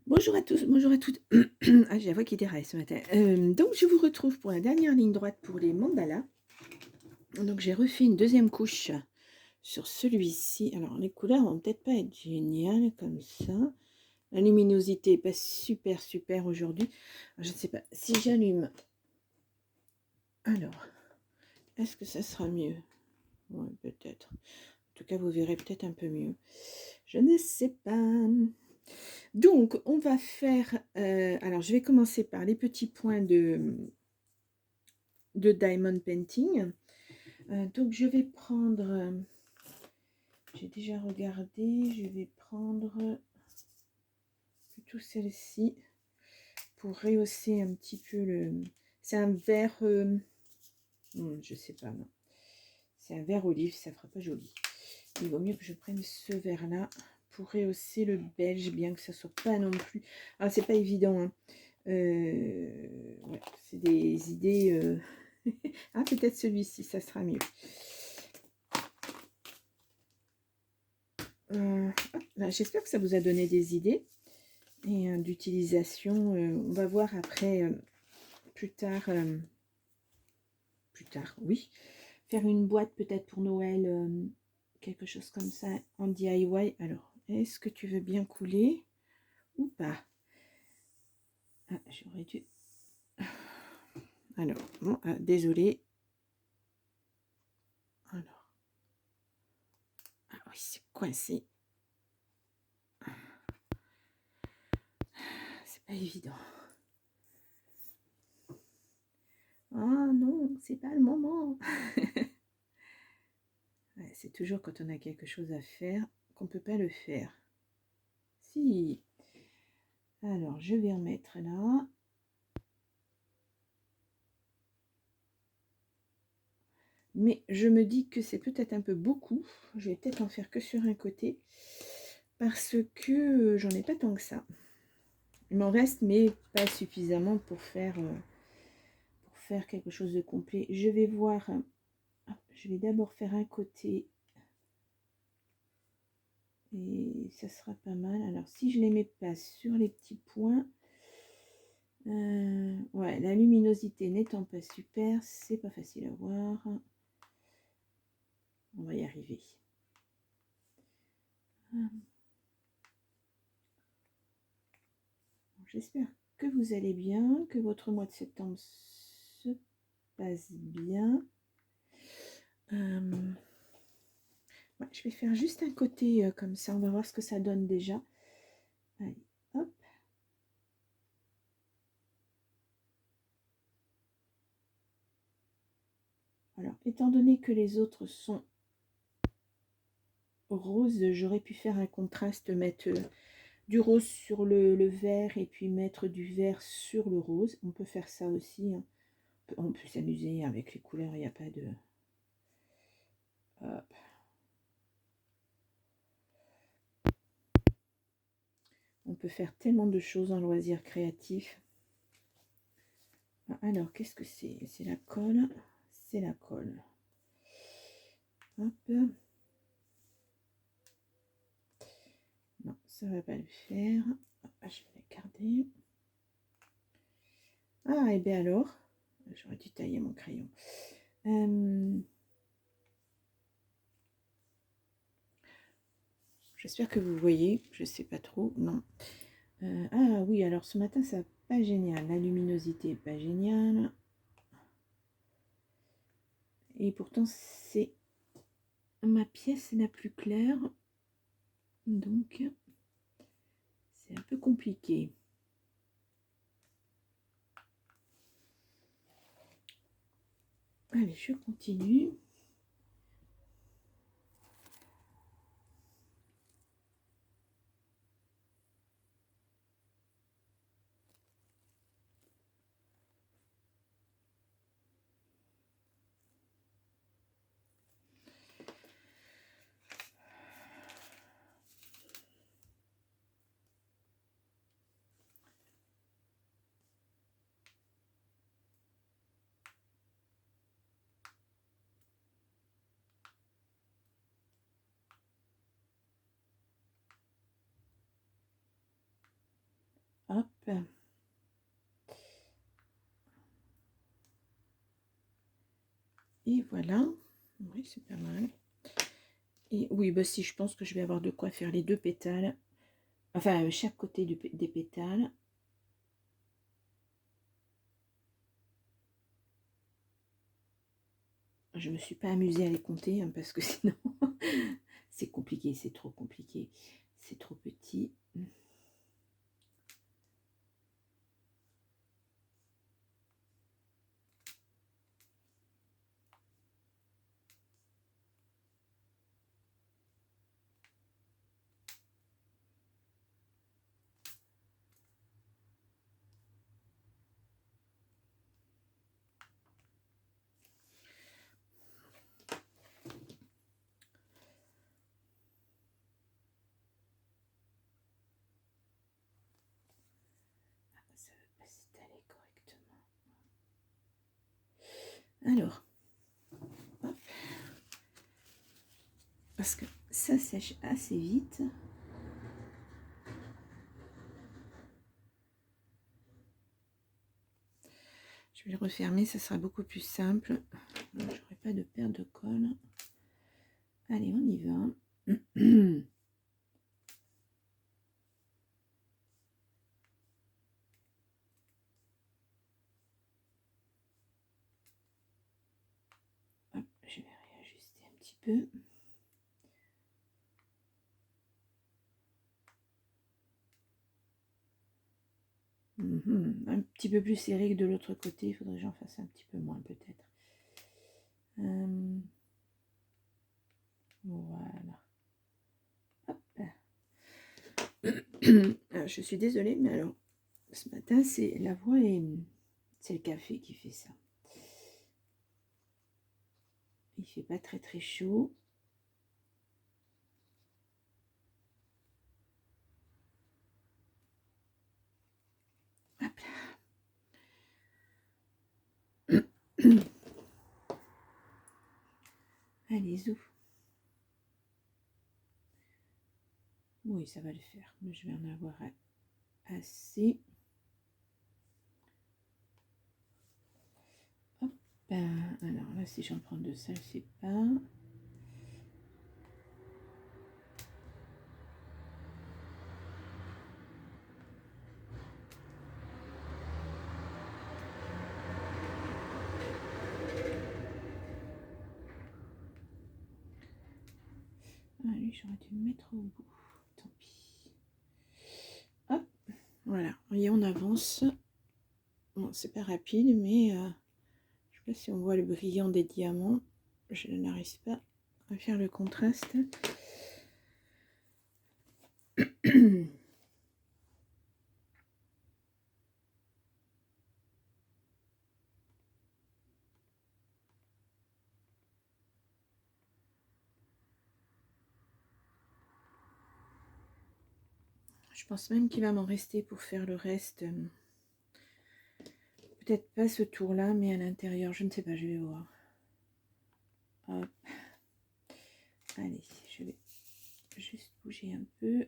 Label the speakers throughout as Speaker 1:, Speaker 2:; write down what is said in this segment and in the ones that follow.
Speaker 1: Bonjour à tous, bonjour à toutes. Ah, j'ai la voix qui déraille ce matin. Donc je vous retrouve pour la dernière ligne droite pour les mandalas. Donc j'ai refait une deuxième couche sur celui-ci. Alors les couleurs vont peut-être pas être géniales comme ça. La luminosité est pas super super aujourd'hui. Je ne sais pas si j'allume. Alors, est-ce que ça sera mieux? Ouais, peut-être. En tout cas, vous verrez peut-être un peu mieux. Je ne sais pas. Donc, on va faire... alors, je vais commencer par les petits points de Diamond Painting. Donc, je vais prendre... j'ai déjà regardé. Je vais prendre plutôt celle-ci pour rehausser un petit peu le... C'est un vert... je sais pas, non. C'est un vert olive, ça fera pas joli. Il vaut mieux que je prenne ce vert-là pour rehausser le beige, bien que ça soit pas non plus... Ah, c'est pas évident, hein. Ouais, c'est des idées... ah, peut-être celui-ci, ça sera mieux. J'espère que ça vous a donné des idées et d'utilisation. On va voir après, plus tard, oui. Faire une boîte peut-être pour Noël, quelque chose comme ça en DIY. Alors, est-ce que tu veux bien couler ou pas? Ah, j'aurais dû... Alors, bon, désolé. Alors, ah oui, c'est coincé. C'est pas évident. Ah non, c'est pas le moment. Ouais, c'est toujours quand on a quelque chose à faire qu'on peut pas le faire. Si. Alors, je vais en mettre là. Mais je me dis que c'est peut-être un peu beaucoup. Je vais peut-être en faire que sur un côté. Parce que j'en ai pas tant que ça. Il m'en reste, mais pas suffisamment pour faire quelque chose de complet. Je vais voir. Je vais d'abord faire un côté. Et ça sera pas mal. Alors, si je les mets pas sur les petits points... ouais, la luminosité n'étant pas super, c'est pas facile à voir. On va y arriver. J'espère que vous allez bien, que votre mois de septembre se passe bien. Ouais, je vais faire juste un côté comme ça, on va voir ce que ça donne déjà. Allez, hop. Alors, étant donné que les autres sont roses, j'aurais pu faire un contraste, mettre du rose sur le vert et puis mettre du vert sur le rose. On peut faire ça aussi, hein. On peut s'amuser avec les couleurs, il n'y a pas de... Hop. On peut faire tellement de choses en loisir créatif. Alors, qu'est-ce que c'est? C'est la colle. C'est la colle. Hop. Non, ça va pas le faire. Je vais la garder. Ah, et bien alors, j'aurais dû tailler mon crayon. J'espère que vous voyez. Je sais pas trop. Non. Ah oui, alors ce matin, ça pas génial. La luminosité est pas géniale. Et pourtant, c'est ma pièce la plus claire. Donc, c'est un peu compliqué. Allez, je continue. Hop. Et voilà. Oui, c'est pas mal. Et oui, bah si, je pense que je vais avoir de quoi faire les 2 pétales. Enfin, chaque côté des pétales. Je me suis pas amusée à les compter, hein, parce que sinon, c'est compliqué, c'est trop compliqué. C'est trop petit. Ça ne veut pas s'étaler correctement. Alors, hop. Parce que ça sèche assez vite. Je vais le refermer, ça sera beaucoup plus simple. Je n'aurai pas de perte de colle. Allez, on y va. Hop, je vais réajuster un petit peu. Un petit peu plus serré que de l'autre côté, il faudrait que j'en fasse un petit peu moins peut-être. Voilà. Hop. Alors, je suis désolée, mais alors ce matin, c'est la voix et c'est le café qui fait ça. Il fait pas très très chaud. Hop là. Allez, zou. Oui, ça va le faire. Mais je vais en avoir assez. Hop. Alors là, si j'en prends 2, ça ne le fait pas. Ah, lui, j'aurais dû le mettre au bout. Tant pis. Hop. Voilà. Vous voyez, on avance. Bon, c'est pas rapide, mais je sais pas si on voit le brillant des diamants. Je n'arrive pas à faire le contraste. Je pense même qu'il va m'en rester pour faire le reste. Peut-être pas ce tour-là, mais à l'intérieur, je ne sais pas, je vais voir. Hop. Allez, je vais juste bouger un peu.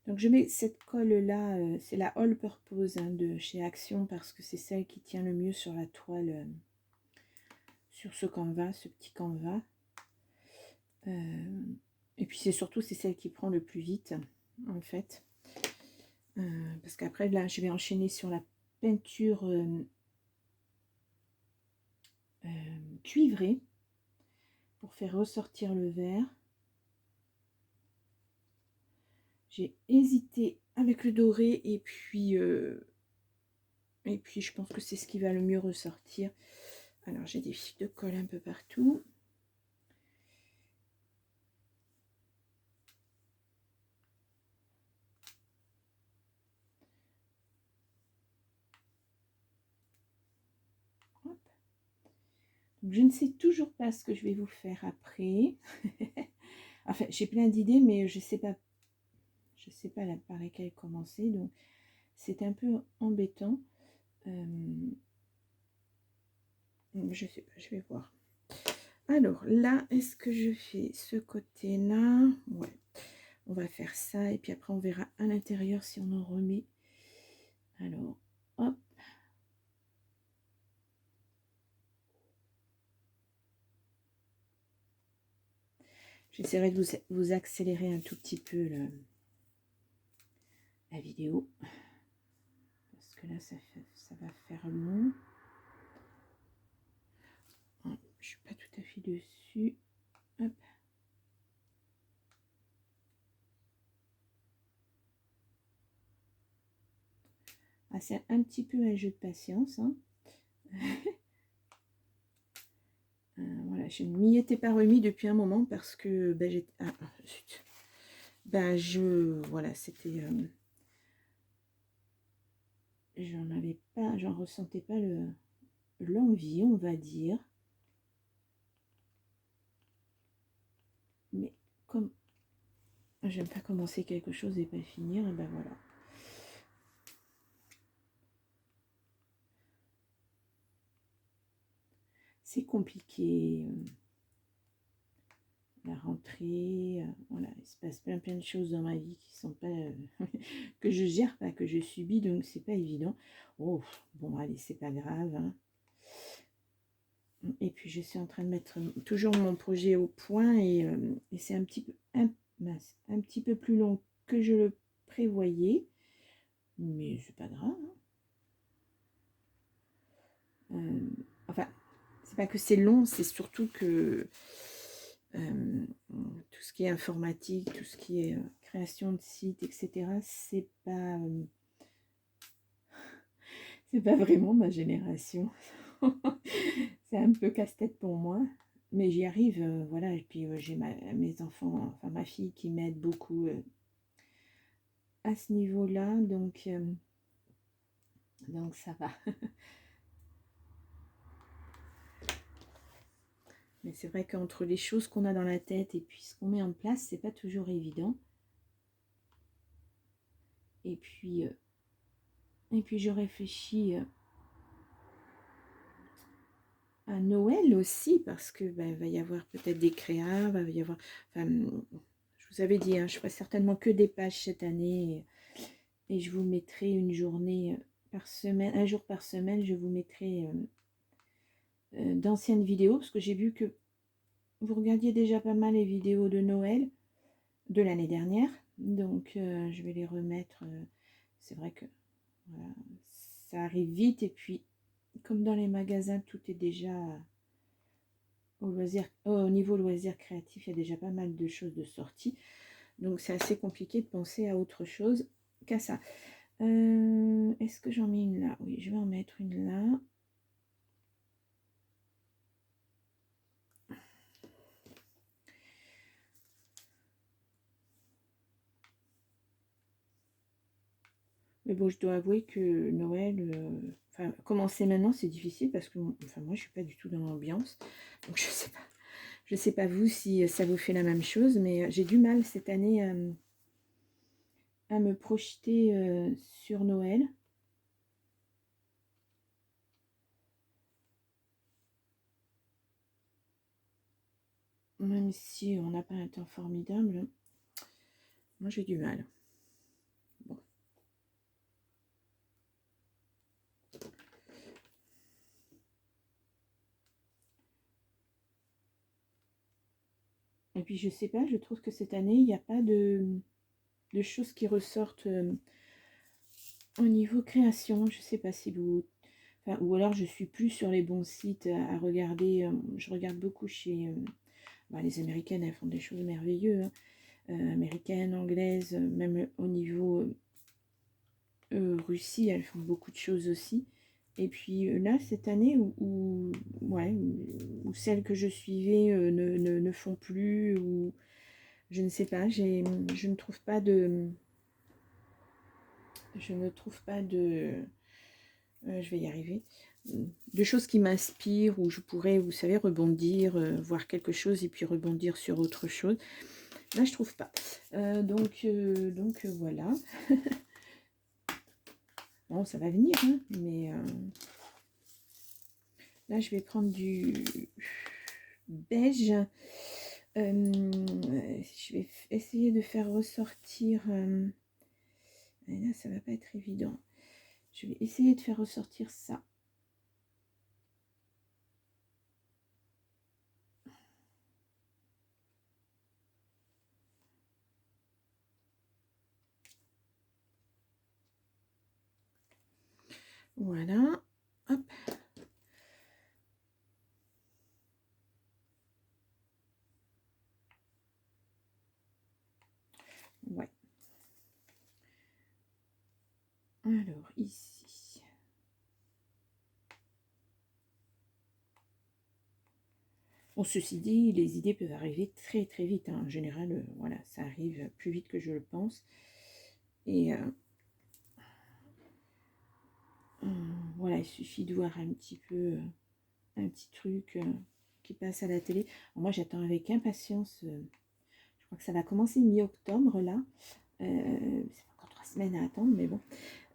Speaker 1: Donc je mets cette colle-là, c'est la All Purpose de chez Action, parce que c'est celle qui tient le mieux sur la toile, sur ce canevas, ce petit canevas. Et puis c'est surtout c'est celle qui prend le plus vite en fait, parce qu'après là je vais enchaîner sur la peinture cuivrée pour faire ressortir le vert. J'ai hésité avec le doré et puis je pense que c'est ce qui va le mieux ressortir. Alors j'ai des fils de colle un peu partout. Hop. Donc, je ne sais toujours pas ce que je vais vous faire après. Enfin, j'ai plein d'idées, mais je sais pas par lesquelles commencer. Donc, c'est un peu embêtant. Je sais pas, je vais voir. Alors là, est-ce que je fais ce côté-là? Ouais, on va faire ça et puis après on verra à l'intérieur si on en remet. Alors, hop. J'essaierai de vous accélérer un tout petit peu la vidéo. Parce que là, ça va faire long. Je ne suis pas tout à fait dessus. Hop. Ah, c'est un petit peu un jeu de patience. Hein. Voilà, je ne m'y étais pas remis depuis un moment parce que ben, j'étais... Ah, zut. Ben, voilà, c'était... j'en ressentais pas l'envie, on va dire. Mais comme j'aime pas commencer quelque chose et pas finir, et ben voilà. C'est compliqué. La rentrée, voilà, il se passe plein de choses dans ma vie qui sont pas que je gère pas, que je subis, donc c'est pas évident. Oh, bon, allez, c'est pas grave. Hein. Et puis je suis en train de mettre toujours mon projet au point et c'est un petit peu un petit peu plus long que je le prévoyais, mais c'est pas grave. Hein. Enfin, c'est pas que c'est long, c'est surtout que tout ce qui est informatique, tout ce qui est création de sites, etc., c'est pas vraiment ma génération. C'est un peu casse-tête pour moi, mais j'y arrive, voilà. Et puis j'ai mes enfants, enfin ma fille qui m'aide beaucoup à ce niveau-là, donc ça va. Mais c'est vrai qu'entre les choses qu'on a dans la tête et puis ce qu'on met en place, c'est pas toujours évident. Et puis je réfléchis à Noël aussi, parce que ben, va y avoir peut-être des créas, va y avoir... Enfin, je vous avais dit, hein, je ferai certainement que des pages cette année, et je vous mettrai une journée par semaine, un jour par semaine, je vous mettrai d'anciennes vidéos, parce que j'ai vu que vous regardiez déjà pas mal les vidéos de Noël de l'année dernière, donc je vais les remettre. C'est vrai que voilà, ça arrive vite, et puis comme dans les magasins, tout est déjà... Au niveau loisir créatif, il y a déjà pas mal de choses de sortie. Donc, c'est assez compliqué de penser à autre chose qu'à ça. Est-ce que j'en mets une là? Oui, je vais en mettre une là. Mais bon, je dois avouer que Noël, enfin, commencer maintenant, c'est difficile parce que enfin, moi, je suis pas du tout dans l'ambiance. Donc, je sais pas. Je sais pas vous si ça vous fait la même chose, mais j'ai du mal cette année à me projeter sur Noël. Même si on n'a pas un temps formidable, moi j'ai du mal. Bon. Et puis je sais pas, je trouve que cette année, il n'y a pas de choses qui ressortent au niveau création. Je sais pas si vous... Enfin, ou alors je suis plus sur les bons sites à regarder. Je regarde beaucoup chez... les Américaines, elles font des choses merveilleuses. Hein. Américaines, anglaises, même au niveau Russie, elles font beaucoup de choses aussi. Et puis là, cette année, ouais, où celles que je suivais ne font plus, ou je ne sais pas, je ne trouve pas de... Je ne trouve pas de... je vais y arriver. De choses qui m'inspirent, où je pourrais, vous savez, rebondir, voir quelque chose et puis rebondir sur autre chose. Là, je trouve pas. Donc voilà. Bon, ça va venir, hein, mais là, je vais prendre beige. Je vais essayer de faire ressortir... et là, ça va pas être évident. Je vais essayer de faire ressortir ça. Voilà. Hop. Ouais. Alors, ici. Bon, ceci dit, les idées peuvent arriver très très vite, hein. En général, voilà, ça arrive plus vite que je le pense. Et voilà, il suffit de voir un petit peu, un petit truc qui passe à la télé. Alors moi, j'attends avec impatience. Je crois que ça va commencer mi-octobre là. C'est encore 3 semaines à attendre, mais bon.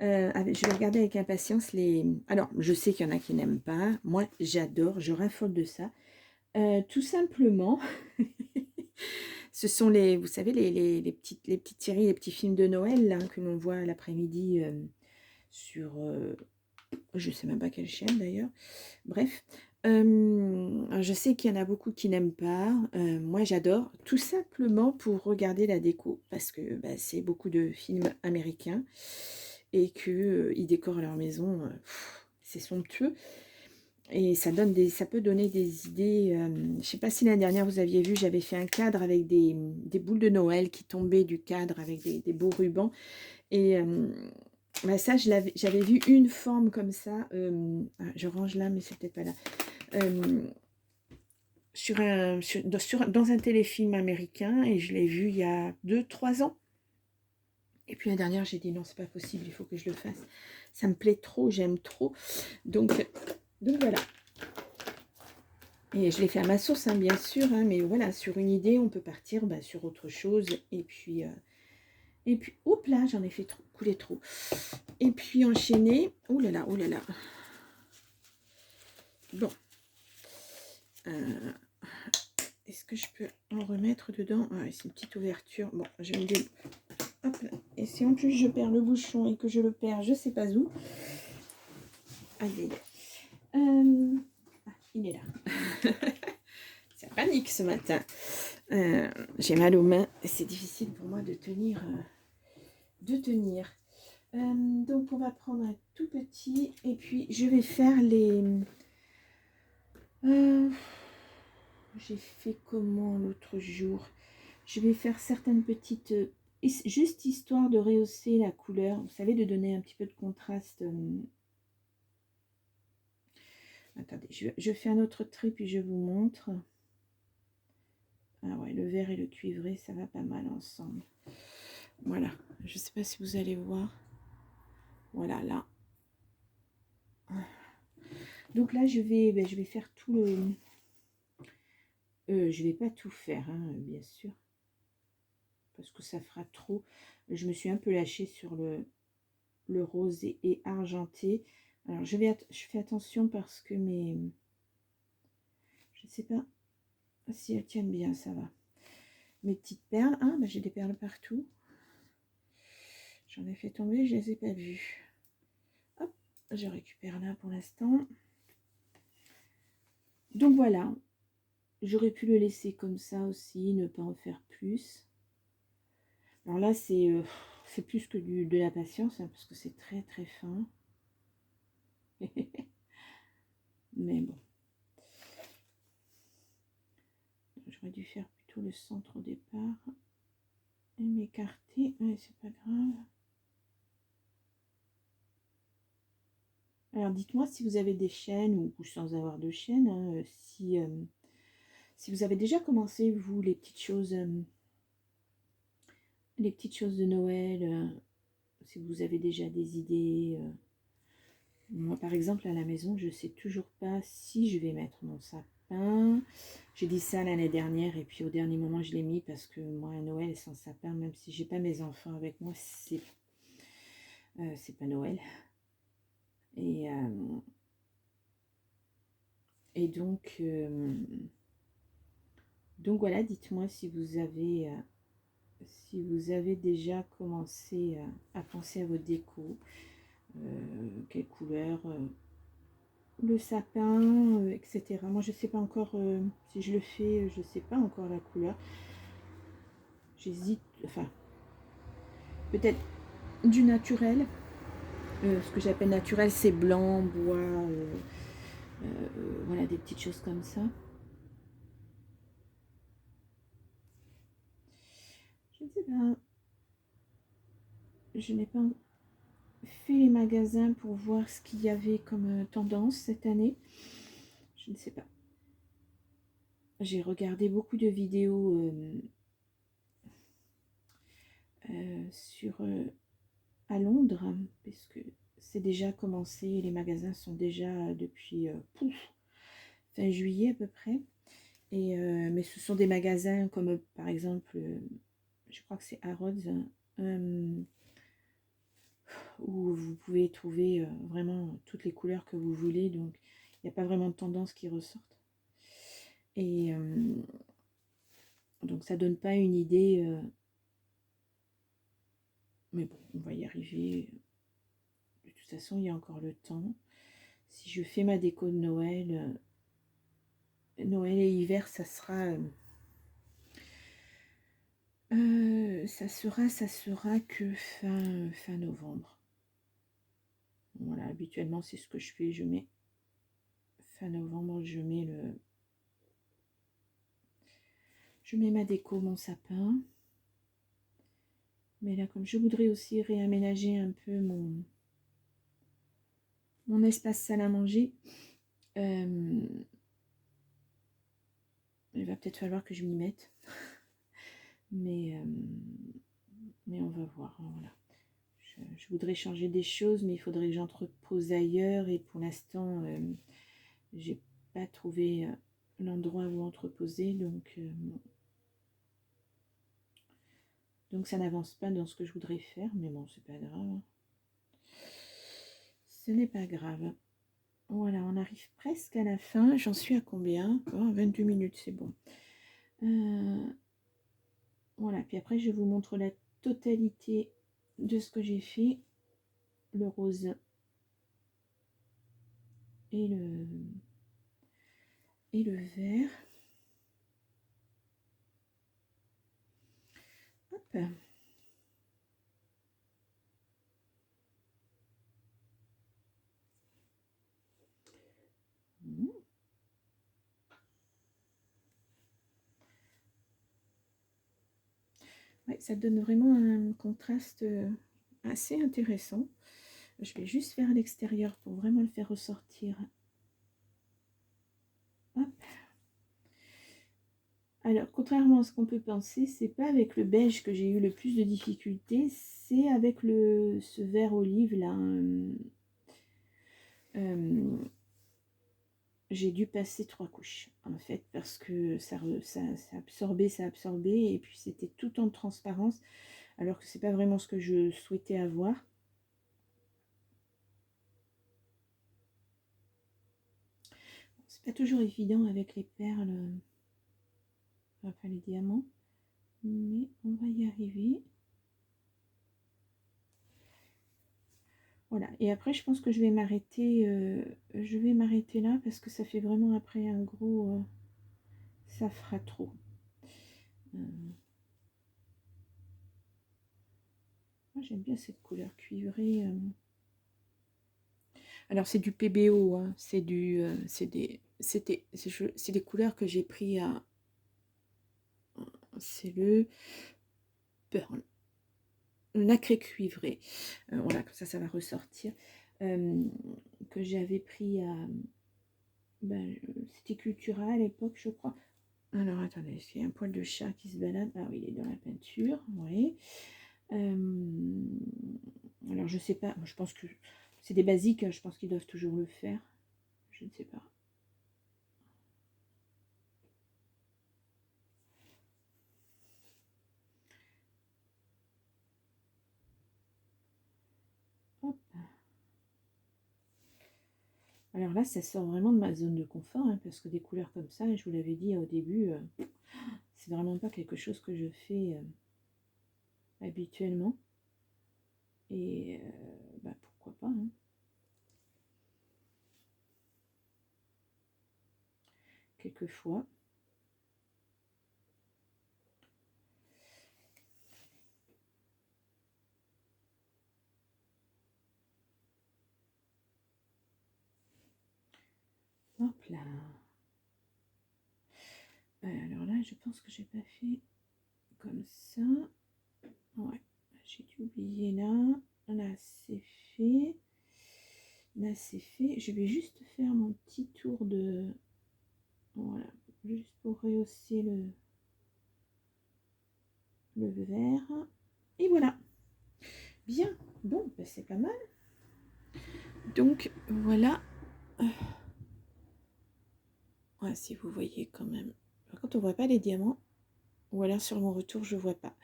Speaker 1: Je vais regarder avec impatience les... Alors, je sais qu'il y en a qui n'aiment pas. Moi, j'adore, je raffole de ça. Tout simplement, ce sont les, vous savez, les petites séries, les petits films de Noël là, que l'on voit l'après-midi sur... je ne sais même pas quelle chaîne d'ailleurs. Bref. Je sais qu'il y en a beaucoup qui n'aiment pas. Moi, j'adore. Tout simplement pour regarder la déco. Parce que bah, c'est beaucoup de films américains. Et qu'ils décorent leur maison. C'est somptueux. Et ça peut donner des idées. Je ne sais pas si l'année dernière vous aviez vu, j'avais fait un cadre avec des boules de Noël qui tombaient du cadre avec des beaux rubans. Et bah ça, j'avais vu une forme comme ça. Je range là, mais c'est peut-être pas là. Dans un téléfilm américain, et je l'ai vu il y a 2-3 ans. Et puis la dernière, j'ai dit non, c'est pas possible, il faut que je le fasse. Ça me plaît trop, j'aime trop. Donc voilà. Et je l'ai fait à ma source, hein, bien sûr, hein, mais voilà, sur une idée, on peut partir bah, sur autre chose. Et puis, hop là, j'en ai fait trop, couler trop. Et puis enchaîner. Oh là là, oh là là. Bon. Est-ce que je peux en remettre dedans? Ah, c'est une petite ouverture. Bon, je vais me dire. Hop là. Et si en plus je perds le bouchon et que je le perds, je sais pas où. Aïe, aïe, aïe. Ah, il est là. Ça panique ce matin. J'ai mal aux mains. C'est difficile pour moi de tenir. Donc on va prendre un tout petit. Et puis je vais faire les... j'ai fait comment l'autre jour? Je vais faire certaines petites... juste histoire de rehausser la couleur. Vous savez, de donner un petit peu de contraste. Attendez, je fais un autre trait puis je vous montre. Ah ouais, le vert et le cuivré, ça va pas mal ensemble. Voilà, je ne sais pas si vous allez voir. Voilà, là. Donc là, je vais faire tout le... je vais pas tout faire, hein, bien sûr. Parce que ça fera trop. Je me suis un peu lâchée sur le rose et argenté. Alors, je fais attention parce que mes... Je ne sais pas si elles tiennent bien, ça va. Mes petites perles. Ah, bah, j'ai des perles partout. J'en ai fait tomber, je ne les ai pas vues. Hop, je récupère là pour l'instant. Donc voilà. J'aurais pu le laisser comme ça aussi, ne pas en faire plus. Alors là, c'est plus que de la patience, hein, parce que c'est très très fin. Mais bon. J'aurais dû faire plutôt le centre au départ. Et m'écarter. Ouais, c'est pas grave. Alors dites-moi si vous avez des chaînes ou sans avoir de chaîne. Hein, si vous avez déjà commencé, vous, les petites choses de Noël. Si vous avez déjà des idées. Moi, par exemple, à la maison, je ne sais toujours pas si je vais mettre mon sapin. J'ai dit ça l'année dernière et puis au dernier moment, je l'ai mis parce que moi, à Noël, sans sapin, même si j'ai pas mes enfants avec moi, c'est pas Noël. Et donc, Donc voilà, dites-moi si vous avez déjà commencé à penser à vos décos, quelle couleur, le sapin, etc. Moi je sais pas encore si je le fais, je sais pas encore la couleur. J'hésite, enfin peut-être du naturel. Ce que j'appelle naturel, c'est blanc, bois, voilà, des petites choses comme ça. Je ne sais pas. Je n'ai pas fait les magasins pour voir ce qu'il y avait comme tendance cette année. Je ne sais pas. J'ai regardé beaucoup de vidéos sur à Londres, puisque c'est déjà commencé. Les magasins sont déjà depuis fin juillet à peu près. Mais ce sont des magasins comme par exemple, je crois que c'est Harrods, où vous pouvez trouver vraiment toutes les couleurs que vous voulez. Donc, il n'y a pas vraiment de tendance qui ressortent. Et donc, ça donne pas une idée. Mais bon, on va y arriver. De toute façon, il y a encore le temps. Si je fais ma déco de Noël, Noël et hiver, ça sera ça sera que fin novembre. Voilà, habituellement c'est ce que je fais. Je mets fin novembre, je mets ma déco, mon sapin. Mais là, comme je voudrais aussi réaménager un peu mon espace salle à manger, il va peut-être falloir que je m'y mette. Mais on va voir. Voilà. Je voudrais changer des choses, mais il faudrait que j'entrepose ailleurs. Et pour l'instant, j'ai pas trouvé l'endroit où entreposer. Donc ça n'avance pas dans ce que je voudrais faire. Mais bon, c'est pas grave. Ce n'est pas grave. Voilà, on arrive presque à la fin. J'en suis à combien? 22 minutes, c'est bon. Voilà, puis après je vous montre la totalité de ce que j'ai fait. Le rose et le vert. Hop. Ouais, ça donne vraiment un contraste assez intéressant. Je vais juste faire à l'extérieur pour vraiment le faire ressortir. Hop. Alors, contrairement à ce qu'on peut penser, c'est pas avec le beige que j'ai eu le plus de difficultés, c'est avec ce vert olive là. J'ai dû passer 3 couches en fait parce que ça absorbait, et puis c'était tout en transparence alors que c'est pas vraiment ce que je souhaitais avoir. C'est pas toujours évident avec les perles, enfin les diamants, mais on va y arriver. Voilà, et après je pense que je vais m'arrêter là parce que ça fait vraiment après un gros ça fera trop. Moi j'aime bien cette couleur cuivrée. Alors c'est du PBO, hein. C'est des couleurs que j'ai pris à, c'est le pearl, nacré cuivré. Voilà, comme ça va ressortir. Que j'avais pris à, c'était Cultura à l'époque, je crois. Alors attendez, est-ce qu'il y a un poil de chat qui se balade? Ah oui, il est dans la peinture, oui. Alors je sais pas, je pense que c'est des basiques, je pense qu'ils doivent toujours le faire. Je ne sais pas. Hop. Alors là, ça sort vraiment de ma zone de confort, hein, parce que des couleurs comme ça, je vous l'avais dit au début, c'est vraiment pas quelque chose que je fais habituellement. Et bah, pourquoi pas, hein. Quelquefois. Hop là. Alors là, je pense que j'ai pas fait comme ça. Ouais, j'ai dû oublier là. Là, c'est fait. Là, c'est fait. Je vais juste faire mon petit tour de... Voilà, juste pour rehausser le vert. Et voilà. Bien. Bon, ben, c'est pas mal. Donc, voilà. Ouais, si vous voyez quand même. Par contre, on voit pas les diamants. Ou alors sur mon retour, je vois pas.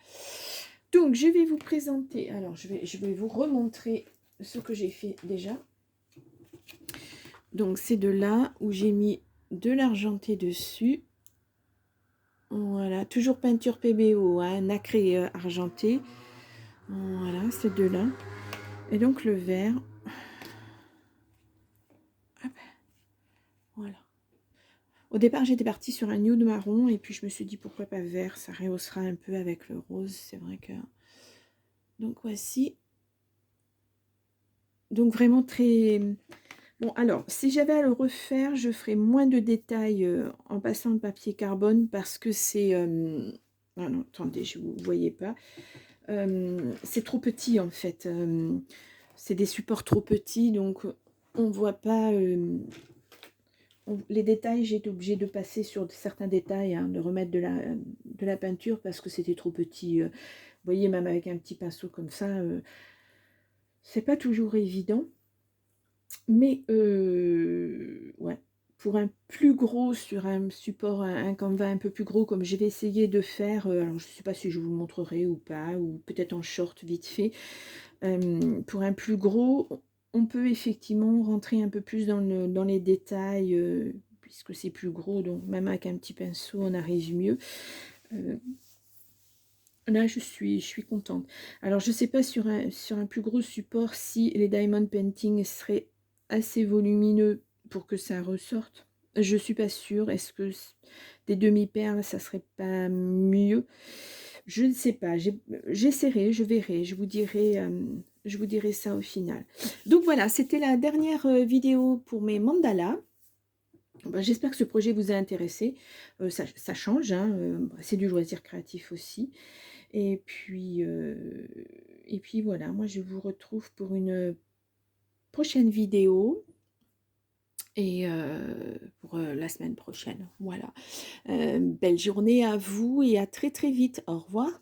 Speaker 1: Donc, je vais vous présenter. Alors, je vais vous remontrer ce que j'ai fait déjà. Donc, c'est de là où j'ai mis de l'argenté dessus. Voilà, toujours peinture PBO, hein, nacré argenté. Voilà, c'est de là. Et donc, le vert. Hop, voilà. Au départ, j'étais partie sur un nude marron. Et puis, je me suis dit, pourquoi pas vert? Ça rehaussera un peu avec le rose. C'est vrai que... Donc, voici. Donc, vraiment très... Bon, alors, si j'avais à le refaire, je ferais moins de détails en passant le papier carbone parce que c'est... Ah non, attendez, je ne vous voyez pas. C'est trop petit, en fait. C'est des supports trop petits, donc on ne voit pas... les détails, j'ai été obligée de passer sur certains détails, hein, de remettre de la peinture parce que c'était trop petit. Vous voyez, même avec un petit pinceau comme ça, c'est pas toujours évident. Mais ouais, pour un plus gros, sur un support, un canevas un peu plus gros, comme je vais essayer de faire, alors je ne sais pas si je vous montrerai ou pas, ou peut-être en short vite fait, pour un plus gros, on peut effectivement rentrer un peu plus dans les détails, puisque c'est plus gros, donc même avec un petit pinceau, on arrive mieux. Là, je suis contente. Alors, je ne sais pas sur un plus gros support si les diamond painting seraient assez volumineux pour que ça ressorte. Je ne suis pas sûre. Est-ce que des demi-perles, ça serait pas mieux? Je ne sais pas. J'essaierai, je verrai. Je vous dirai ça au final. Donc voilà, c'était la dernière vidéo pour mes mandalas. Ben, j'espère que ce projet vous a intéressé. Ça change, hein, c'est du loisir créatif aussi. Et puis voilà, moi je vous retrouve pour une prochaine vidéo et pour la semaine prochaine. Voilà. Belle journée à vous et à très très vite. Au revoir.